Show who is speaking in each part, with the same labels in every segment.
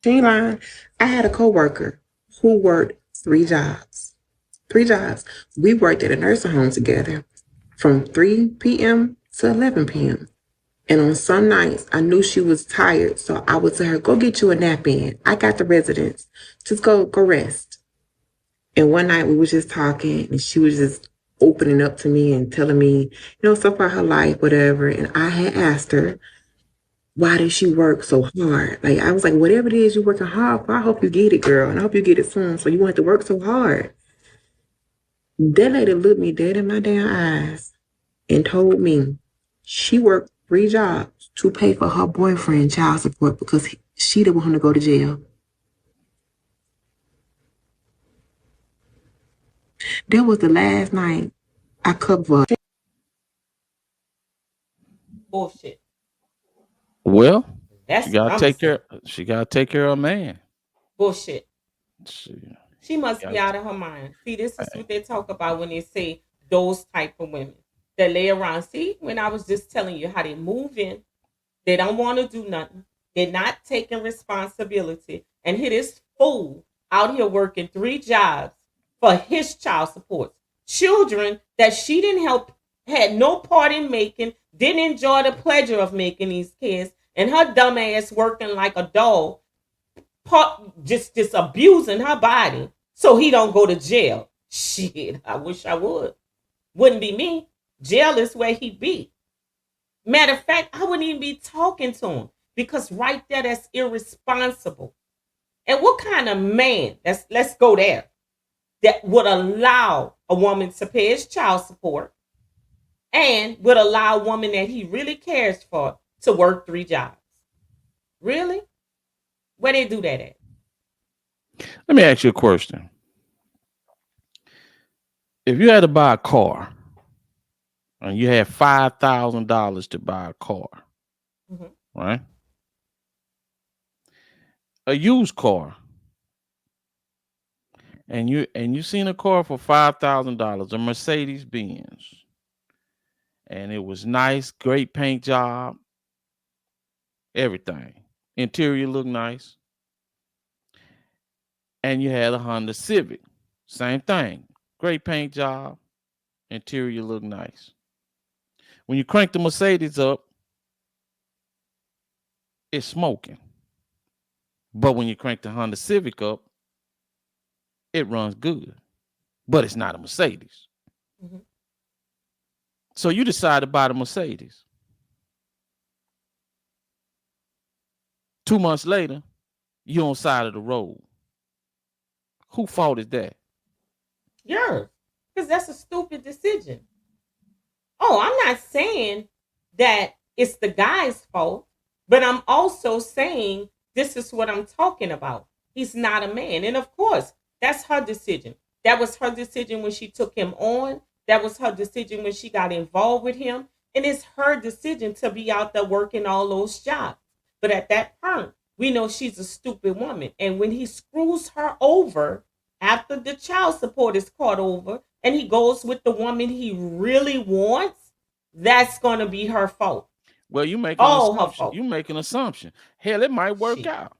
Speaker 1: She ain't lying. I had a coworker who worked three jobs. Three jobs. We worked at a nursing home together from 3 p.m. to 11 p.m. And on some nights, I knew she was tired, so I would tell her, "Go get you a nap in. I got the residence. Just go rest." And one night we was just talking, and she was just opening up to me and telling me, stuff about her life, whatever. And I had asked her, why does she work so hard? Like, I was like, whatever it is you're working hard for, I hope you get it, girl. And I hope you get it soon so you won't have to work so hard. That lady looked me dead in my damn eyes and told me she worked three jobs to pay for her boyfriend child support because she didn't want him to go to jail. That was the last night I covered.
Speaker 2: Bullshit.
Speaker 3: Well, she
Speaker 2: That's what
Speaker 3: gotta
Speaker 2: I'm gonna
Speaker 3: take
Speaker 2: say.
Speaker 3: care. She gotta take care of a man.
Speaker 2: Bullshit.
Speaker 3: She
Speaker 2: She must be
Speaker 3: got.
Speaker 2: out of her mind. See, this is what they talk about when they say those type of women that lay around. See, when I was just telling you how they move in, they don't want to do nothing. They're not taking responsibility. And here this fool out here working three jobs for his child support. Children that she didn't help, had no part in making, didn't enjoy the pleasure of making these kids, and her dumb ass working like a dog, just abusing her body so he don't go to jail. Shit, I wish I would. Wouldn't be me. Jail is where he be. Matter of fact, I wouldn't even be talking to him because right there, that's irresponsible. And what kind of man? Let's go there. That would allow a woman to pay his child support and would allow a woman that he really cares for to work three jobs. Really? Where they do that at?
Speaker 3: Let me ask you a question. If you had to buy a car and you had $5,000 to buy a car,
Speaker 2: Mhm.
Speaker 3: right? A used car, and you seen a car for $5,000, a Mercedes Benz, and it was nice, great paint job, everything. Interior looked nice, and you had a Honda Civic, same thing, great paint job, interior looked nice. When you crank the Mercedes up, it's smoking. But when you crank the Honda Civic up, it runs good. But it's not a Mercedes.
Speaker 2: Mhm.
Speaker 3: So you decide to buy the Mercedes. 2 months later, you're on the side of the road. Who fault is that?
Speaker 2: Yours. Because that's a stupid decision. Oh, I'm not saying that it's the guy's fault, but I'm also saying this is what I'm talking about. He's not a man. And of course, that's her decision. That was her decision when she took him on. That was her decision when she got involved with him. And it's her decision to be out there working all those jobs. But at that point, we know she's a stupid woman. And when he screws her over after the child support is caught over and he goes with the woman he really wants, that's going to be her fault.
Speaker 3: Well, you make an
Speaker 2: All her
Speaker 3: assumption.
Speaker 2: fault.
Speaker 3: You make an assumption. Hell, it might work
Speaker 2: Shit.
Speaker 3: out.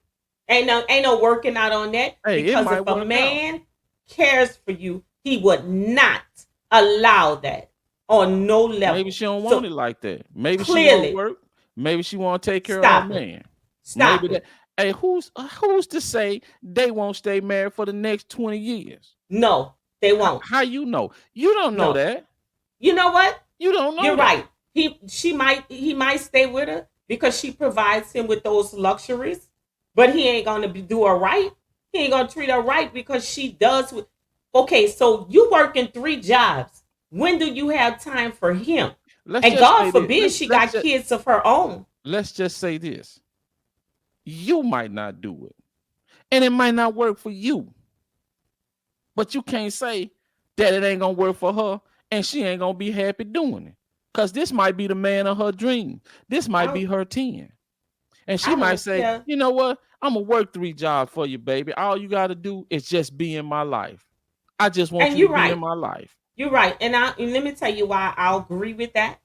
Speaker 2: Ain't no working out on that
Speaker 3: Hey, it
Speaker 2: because
Speaker 3: might
Speaker 2: if a
Speaker 3: work out.
Speaker 2: man cares for you, he would not allow that on no
Speaker 3: Maybe
Speaker 2: level.
Speaker 3: she don't want
Speaker 2: So
Speaker 3: it like that. Maybe she want to
Speaker 2: clearly,
Speaker 3: work. Maybe she want to take care of her
Speaker 2: stop it.
Speaker 3: man. Maybe
Speaker 2: Stop
Speaker 3: that.
Speaker 2: it.
Speaker 3: Hey, who's to say they won't stay married for the next 20 years?
Speaker 2: No, they won't.
Speaker 3: How you know? You don't know
Speaker 2: No.
Speaker 3: that.
Speaker 2: You know what?
Speaker 3: You don't know
Speaker 2: You're
Speaker 3: that.
Speaker 2: right. He might stay with her because she provides him with those luxuries, but he ain't gonna do her right. He ain't gonna treat her right because she does. Okay, so you working three jobs. When do you have time for him?
Speaker 3: Let's
Speaker 2: And
Speaker 3: just
Speaker 2: God
Speaker 3: say this.
Speaker 2: forbid she got kids of her own.
Speaker 3: Let's just say this. You might not do it. And it might not work for you. But you can't say that it ain't gonna work for her and she ain't gonna be happy doing it. Cause this might be the man of her dream. This
Speaker 2: I
Speaker 3: might be
Speaker 2: don't.
Speaker 3: her 10. And she
Speaker 2: I
Speaker 3: might
Speaker 2: don't
Speaker 3: say,
Speaker 2: care.
Speaker 3: you know what? I'm gonna work three jobs for you, baby. All you gotta do is just be in my life. I just want
Speaker 2: And
Speaker 3: you to
Speaker 2: you're
Speaker 3: be in
Speaker 2: right.
Speaker 3: my life.
Speaker 2: You're right. And let me tell you why I'll agree with that.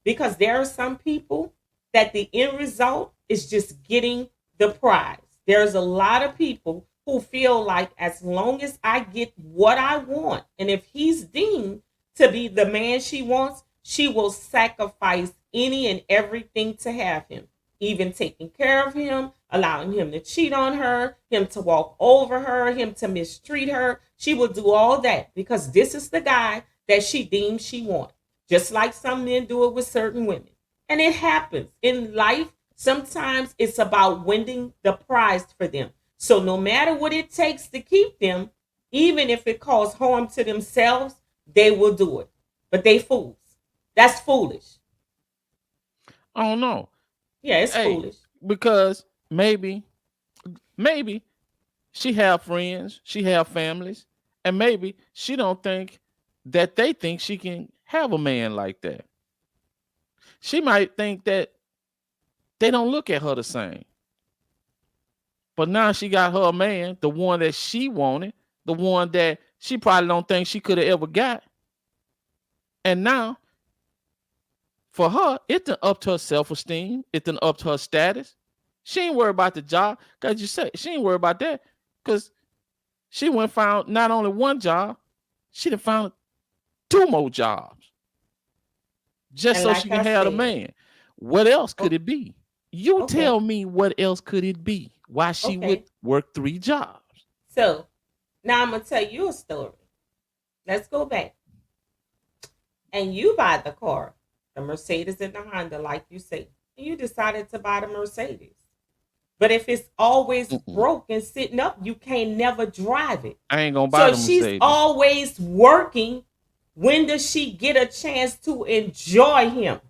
Speaker 2: Because there are some people that the end result is just getting the prize. There's a lot of people who feel like as long as I get what I want, and if he's deemed to be the man she wants, she will sacrifice any and everything to have him, even taking care of him, allowing him to cheat on her, him to walk over her, him to mistreat her. She will do all that because this is the guy that she deems she wants. Just like some men do it with certain women. And it happens in life. Sometimes it's about winning the prize for them. So no matter what it takes to keep them, even if it causes harm to themselves, they will do it. But they fools. That's foolish.
Speaker 3: I don't know.
Speaker 2: Yeah, it's
Speaker 3: Hey,
Speaker 2: foolish.
Speaker 3: because maybe she have friends, she have families, and maybe she don't think that they think she can have a man like that. She might think that they don't look at her the same. But now she got her man, the one that she wanted, the one that she probably don't think she could have ever got. And now, for her, it's done up to her self-esteem. It's done up to her status. She ain't worried about the job. Because you say she ain't worried about that. Because she went and found not only one job, she done found two more jobs. Just
Speaker 2: And
Speaker 3: so
Speaker 2: like
Speaker 3: she can
Speaker 2: I
Speaker 3: have a
Speaker 2: said,
Speaker 3: man. What else could
Speaker 2: oh,
Speaker 3: it be? You
Speaker 2: okay,
Speaker 3: tell me what else could it be? Why she would
Speaker 2: okay.
Speaker 3: work three jobs?
Speaker 2: So now I'm gonna tell you a story. Let's go back. And you buy the car, the Mercedes and the Honda, like you say, and you decided to buy the Mercedes. But if it's always
Speaker 3: Mm-mm.
Speaker 2: broke and sitting up, you can't never drive it.
Speaker 3: I ain't gonna buy
Speaker 2: So
Speaker 3: the
Speaker 2: if she's
Speaker 3: Mercedes.
Speaker 2: always working, when does she get a chance to enjoy him?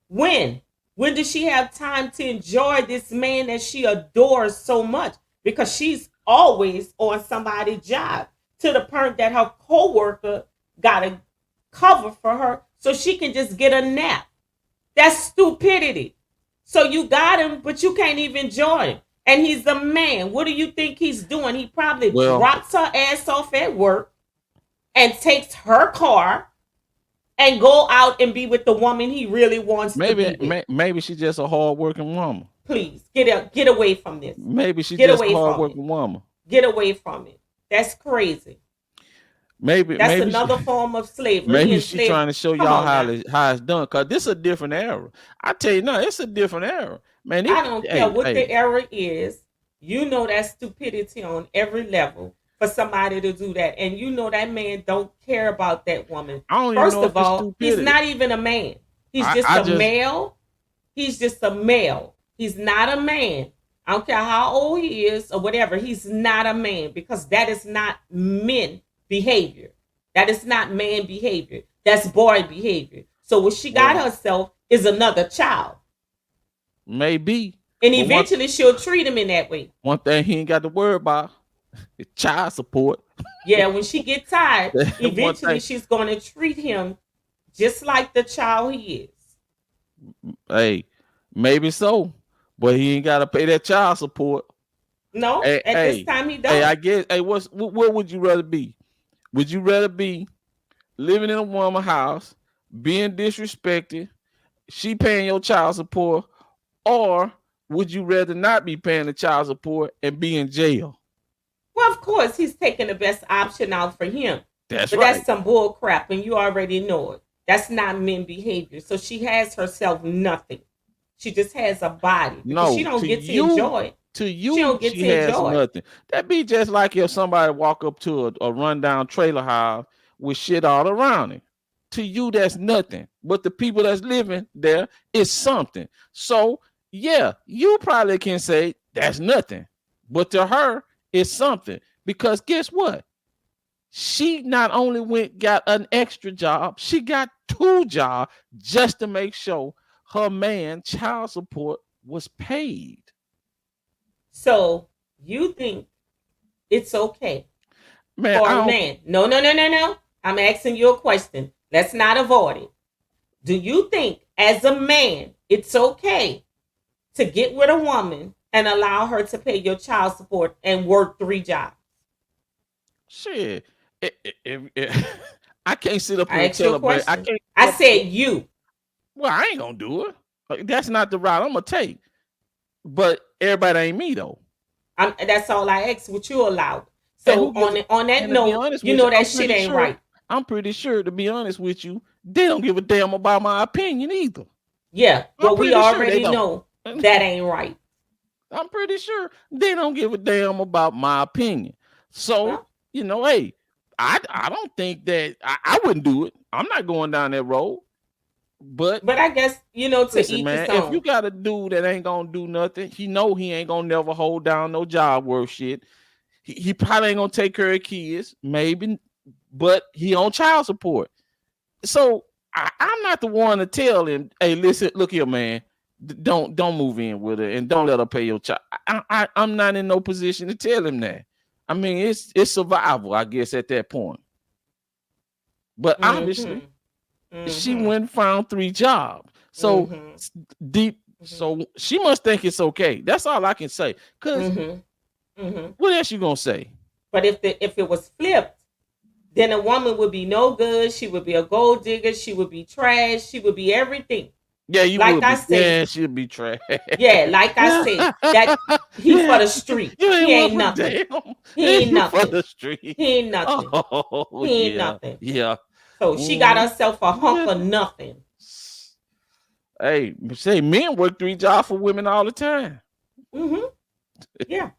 Speaker 2: When? When does she have time to enjoy this man that she adores so much? Because she's always on somebody's job to the point that her coworker got to cover for her so she can just get a nap. That's stupidity. So you got him, but you can't even enjoy him. And he's a man. What do you think he's doing? He probably
Speaker 3: Well,
Speaker 2: drops her ass off at work and takes her car and go out and be with the woman he really wants to
Speaker 3: maybe
Speaker 2: be with.
Speaker 3: maybe she's just a hard working woman.
Speaker 2: Please get away from this.
Speaker 3: Maybe she's
Speaker 2: Get
Speaker 3: just a
Speaker 2: away
Speaker 3: hard
Speaker 2: from it.
Speaker 3: working woman.
Speaker 2: Get away from it. That's crazy.
Speaker 3: Maybe
Speaker 2: That's
Speaker 3: maybe she,
Speaker 2: another form of slavery. He
Speaker 3: maybe she
Speaker 2: enslaved.
Speaker 3: trying to show
Speaker 2: Come
Speaker 3: y'all
Speaker 2: on now.
Speaker 3: how it's done. Cause this is a different era. I tell you now, it's a different era. Man,
Speaker 2: I don't care what
Speaker 3: hey,
Speaker 2: the error is. You know that's stupidity on every level for somebody to do that. And you know that man don't care about that woman.
Speaker 3: I don't even
Speaker 2: First
Speaker 3: know if
Speaker 2: of
Speaker 3: it's
Speaker 2: all, he's
Speaker 3: stupidity.
Speaker 2: not even a man. He's just
Speaker 3: I
Speaker 2: a
Speaker 3: just
Speaker 2: male. He's just a male. He's not a man. I don't care how old he is or whatever. He's not a man because that is not men behavior. That is not man behavior. That's boy behavior. So what she got
Speaker 3: well
Speaker 2: herself is another child.
Speaker 3: maybe,
Speaker 2: And
Speaker 3: but
Speaker 2: eventually she'll treat him in that way.
Speaker 3: one thing he ain't got to worry about is child support.
Speaker 2: Yeah, when she get tired,
Speaker 3: One
Speaker 2: eventually
Speaker 3: thing,
Speaker 2: she's going to treat him just like the child he is.
Speaker 3: hey, maybe so, but he ain't got to pay that child support.
Speaker 2: No,
Speaker 3: Hey,
Speaker 2: at this
Speaker 3: hey,
Speaker 2: time he
Speaker 3: hey, I
Speaker 2: don't.
Speaker 3: guess, hey, what would you rather be? Would you rather be living in a woman's house, being disrespected, she paying your child support, or would you rather not be paying the child support and be in jail?
Speaker 2: Well, of course, he's taking the best option out for him.
Speaker 3: That's
Speaker 2: But
Speaker 3: right.
Speaker 2: that's some bull crap, and you already know it. That's not men behavior. So she has herself nothing. She just has a body because she
Speaker 3: No,
Speaker 2: don't get to enjoy it.
Speaker 3: to
Speaker 2: She
Speaker 3: you,
Speaker 2: don't get
Speaker 3: she
Speaker 2: to
Speaker 3: has
Speaker 2: enjoy it.
Speaker 3: nothing. That be just like if somebody walk up to a rundown trailer house with shit all around it. To you, that's nothing. But the people that's living there is something. So yeah, you probably can say that's nothing. But to her, it's something. Because guess what? She not only went got an extra job, she got two jobs just to make sure her man child support was paid.
Speaker 2: So you think it's okay
Speaker 3: Man,
Speaker 2: for
Speaker 3: I
Speaker 2: a
Speaker 3: don't.
Speaker 2: man? No, no, no, no, no. I'm asking you a question. Let's not avoid it. Do you think, as a man, it's okay to get with a woman and allow her to pay your child support and work three jobs?
Speaker 3: Shit. I can't sit up here
Speaker 2: I
Speaker 3: and
Speaker 2: asked you
Speaker 3: tell
Speaker 2: a
Speaker 3: a man. I
Speaker 2: question.
Speaker 3: can't sit
Speaker 2: I
Speaker 3: up here.
Speaker 2: said you.
Speaker 3: Well, I ain't gonna do it. Like, that's not the route I'm gonna take. But everybody ain't me though.
Speaker 2: That's all I ask. What you allowed?
Speaker 3: And
Speaker 2: So
Speaker 3: who gives?
Speaker 2: on that
Speaker 3: And to be
Speaker 2: note,
Speaker 3: honest
Speaker 2: you
Speaker 3: with you,
Speaker 2: know that shit ain't right.
Speaker 3: I'm pretty sure, to be honest with you, they don't give a damn about my opinion either.
Speaker 2: Yeah.
Speaker 3: I'm
Speaker 2: Well, we
Speaker 3: pretty sure they
Speaker 2: already
Speaker 3: don't.
Speaker 2: know that ain't right.
Speaker 3: I'm pretty sure they don't give a damn about my opinion. So,
Speaker 2: Well,
Speaker 3: hey, I don't think that I wouldn't do it. I'm not going down that road. But
Speaker 2: but I guess to
Speaker 3: listen,
Speaker 2: each his
Speaker 3: man, if you
Speaker 2: own.
Speaker 3: got a dude that ain't gonna do nothing, he ain't gonna never hold down no job worth shit. He probably ain't gonna take care of kids, maybe, but he on child support. So I'm not the one to tell him, hey, listen, look here, man. Don't move in with her and don't let her pay your child. I'm not in no position to tell him that. I mean, it's survival, I guess, at that point. But obviously,
Speaker 2: Mm-hmm.
Speaker 3: she
Speaker 2: Mm-hmm.
Speaker 3: went and found 3 jobs. So
Speaker 2: Mm-hmm.
Speaker 3: deep.
Speaker 2: Mm-hmm.
Speaker 3: So she must think it's okay. That's all I can say. Cause
Speaker 2: Mm-hmm. Mm-hmm.
Speaker 3: what else you gonna say?
Speaker 2: But if it was flipped, then a woman would be no good. She would be a gold digger. She would be trash. She would be everything.
Speaker 3: Yeah, you
Speaker 2: Like
Speaker 3: would
Speaker 2: I
Speaker 3: be.
Speaker 2: say,
Speaker 3: Yeah, she'll be trash.
Speaker 2: yeah, like I
Speaker 3: Yeah,
Speaker 2: say, that he for the street.
Speaker 3: you ain't
Speaker 2: He
Speaker 3: worth
Speaker 2: ain't
Speaker 3: a
Speaker 2: nothing.
Speaker 3: damn.
Speaker 2: He ain't
Speaker 3: You for
Speaker 2: nothing.
Speaker 3: the street.
Speaker 2: He ain't nothing.
Speaker 3: Oh
Speaker 2: He ain't
Speaker 3: yeah,
Speaker 2: nothing.
Speaker 3: yeah.
Speaker 2: So she got
Speaker 3: Mhm.
Speaker 2: herself a hunk
Speaker 3: Yeah.
Speaker 2: of nothing.
Speaker 3: Hey, say men work 3 jobs for women all the time.
Speaker 2: Mm-hmm. Yeah.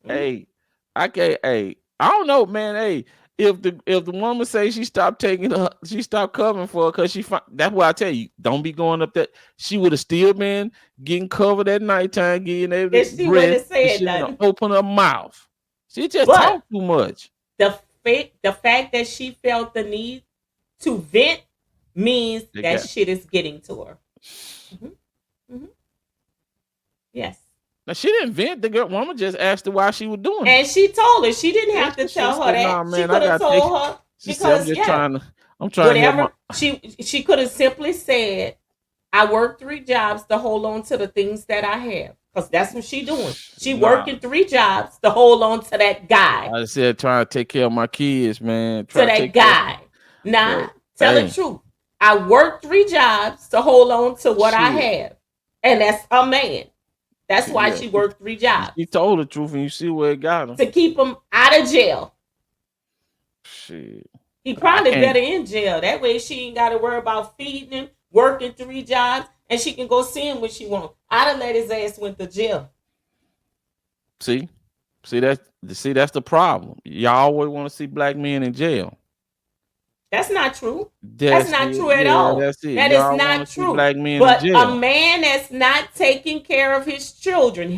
Speaker 2: Mm-hmm.
Speaker 3: Hey, I can't. Hey, I don't know, man. Hey, if the woman say she stopped covering for her because that's why I tell you, don't be going up that. She would have still been getting covered at nighttime, getting able to
Speaker 2: And she wouldn't
Speaker 3: breath,
Speaker 2: have
Speaker 3: and
Speaker 2: said
Speaker 3: she would
Speaker 2: nothing.
Speaker 3: open her mouth. She just
Speaker 2: But
Speaker 3: talked too much.
Speaker 2: the fact that she felt the need to vent means
Speaker 3: They
Speaker 2: that
Speaker 3: got
Speaker 2: shit is getting to her. Mm-hmm. Mm-hmm. Yes.
Speaker 3: now. She didn't vent. The girl woman just asked her why she was doing it.
Speaker 2: And she told her she didn't
Speaker 3: And
Speaker 2: have to
Speaker 3: she
Speaker 2: tell her
Speaker 3: said, "Nah,
Speaker 2: that. She
Speaker 3: man, I
Speaker 2: could have
Speaker 3: gotta take."
Speaker 2: told her
Speaker 3: She said, "I'm
Speaker 2: because
Speaker 3: just
Speaker 2: yeah,
Speaker 3: trying to. I'm trying to help my."
Speaker 2: whatever she could have simply said, I work 3 jobs to hold on to the things that I have. Because that's what she doing. She
Speaker 3: Nah,
Speaker 2: working 3 jobs to hold on to that guy.
Speaker 3: I said trying to take care of my kids, man.
Speaker 2: To
Speaker 3: Try to
Speaker 2: that
Speaker 3: take care.
Speaker 2: guy. Nah,
Speaker 3: But
Speaker 2: tell the
Speaker 3: hey,
Speaker 2: truth. I work 3 jobs to hold on to what I
Speaker 3: shit.
Speaker 2: have. And that's a man. That's why
Speaker 3: Yeah,
Speaker 2: she worked three jobs.
Speaker 3: she told the truth, and you see where it got him.
Speaker 2: To keep him out of jail.
Speaker 3: Shit,
Speaker 2: He
Speaker 3: I
Speaker 2: probably
Speaker 3: can't
Speaker 2: better in jail. That way she ain't got to worry about feeding him, working 3 jobs, and she can go see him when she wants. I'd have let his ass went to jail.
Speaker 3: see. That's the problem. Y'all always want to see black men in jail.
Speaker 2: That's not true. That's
Speaker 3: That's
Speaker 2: not
Speaker 3: it.
Speaker 2: true at
Speaker 3: Yeah,
Speaker 2: all.
Speaker 3: that's it.
Speaker 2: That is
Speaker 3: Y'all want
Speaker 2: not
Speaker 3: to see
Speaker 2: true.
Speaker 3: black men in
Speaker 2: But a
Speaker 3: jail.
Speaker 2: man that's not taking care of his children,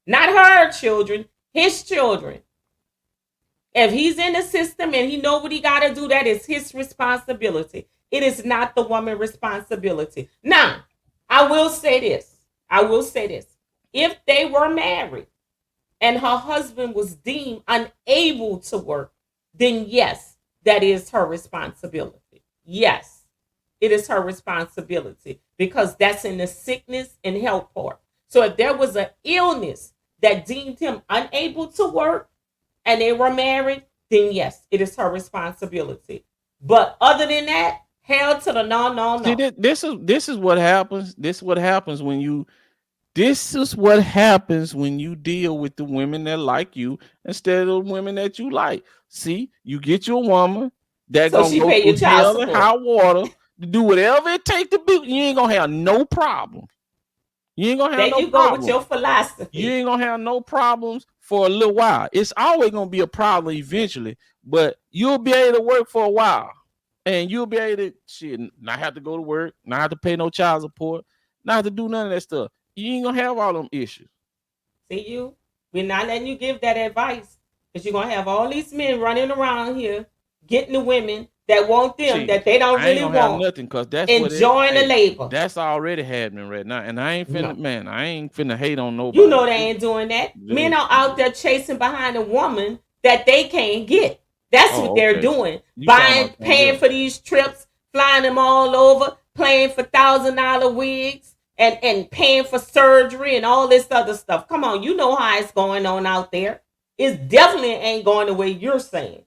Speaker 2: not her children, his children. If he's in the system and he know what he got to do, that is his responsibility. It is not the woman's responsibility. Now, I will say this. I will say this. If they were married and her husband was deemed unable to work, then yes, that is her responsibility. Yes, it is her responsibility because that's in the sickness and health part. So if there was an illness that deemed him unable to work and they were married, then yes, it is her responsibility. But other than that, hell to the no, no,
Speaker 3: See,
Speaker 2: no.
Speaker 3: this is what happens. This is what happens when you deal with the women that like you instead of the women that you like. See, you get your woman that
Speaker 2: So
Speaker 3: gonna
Speaker 2: she
Speaker 3: go
Speaker 2: pay
Speaker 3: through
Speaker 2: your child
Speaker 3: hell and
Speaker 2: support.
Speaker 3: high water to do whatever it takes to be. You ain't gonna have no problem. You ain't gonna have
Speaker 2: There
Speaker 3: no
Speaker 2: you go with
Speaker 3: problem.
Speaker 2: your
Speaker 3: You
Speaker 2: philosophy.
Speaker 3: ain't gonna have no problems for a little while. It's always gonna be a problem eventually, but you'll be able to work for a while, and you'll be able to not have to go to work, not have to pay no child support, not have to do none of that stuff. You ain't gonna have all them issues.
Speaker 2: See you? We're not letting you give that advice because you're gonna have all these men running around here getting the women that want them
Speaker 3: See,
Speaker 2: that they don't
Speaker 3: I ain't
Speaker 2: really
Speaker 3: gonna have
Speaker 2: want,
Speaker 3: nothing because that's what it.
Speaker 2: enjoying the
Speaker 3: Hey,
Speaker 2: labor.
Speaker 3: that's already happening right now, and I ain't finna,
Speaker 2: No.
Speaker 3: man. I ain't finna hate on
Speaker 2: You
Speaker 3: nobody.
Speaker 2: know they ain't doing that. Men
Speaker 3: Just,
Speaker 2: are out there chasing behind a woman that they can't get. That's what
Speaker 3: oh,
Speaker 2: they're
Speaker 3: okay.
Speaker 2: doing.
Speaker 3: You talking
Speaker 2: Buying,
Speaker 3: about something
Speaker 2: paying
Speaker 3: else?
Speaker 2: for these trips, flying them all over, paying for $1,000 wigs, and paying for surgery and all this other stuff. Come on, you know how it's going on out there. It definitely ain't going the way you're saying.